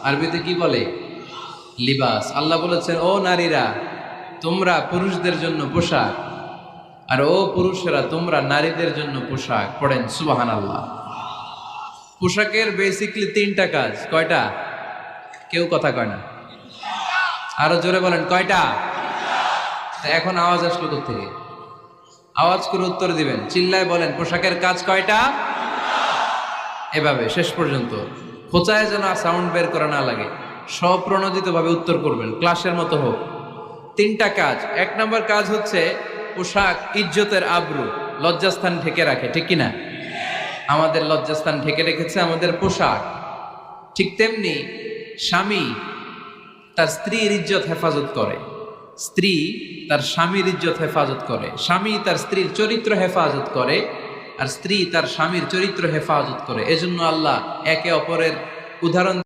আরবিতে কি বলে? লিবাস। আল্লাহ বলেছেন, ও নারীরা তোমরা পুরুষদের জন্য পোশাক, আর ও পুরুষেরা তোমরা নারীদের জন্য পোশাক। পড়েন সুবহানাল্লাহ। পোশাকের বেসিকলি তিনটা কাজ। কয়টা? কেউ কথা কয় না, আরো জোরে বলেন কয়টা? এখন আওয়াজ আসলো থেকে? আওয়াজ করে উত্তর দিবেন, চিল্লায় বলেন পোশাকের কাজ কয়টা? এভাবে শেষ পর্যন্ত খোঁচায় যেন সাউন্ড বের করা না লাগে, স্বপ্রণোদিত ভাবে উত্তর করবেন, ক্লাসের মতো হোক। তিনটা কাজ। এক নম্বর কাজ হচ্ছে পোশাক ইজ্জতের আবরু, লজ্জাস্থান ঢেকে রাখে, ঠিক কিনা? আমাদের লজ্জাস্থান ঢেকে রেখেছে আমাদের পোশাক। ঠিক তেমনি স্বামী তার স্ত্রীর ইজ্জত হেফাজত করে, স্ত্রী তার স্বামীর ইজ্জত হেফাজত করে, স্বামী তার স্ত্রীর চরিত্র হেফাজত করে, আর স্ত্রী তার স্বামীর চরিত্র হেফাজত করে। এজন্য আল্লাহ একে অপরের উদাহরণ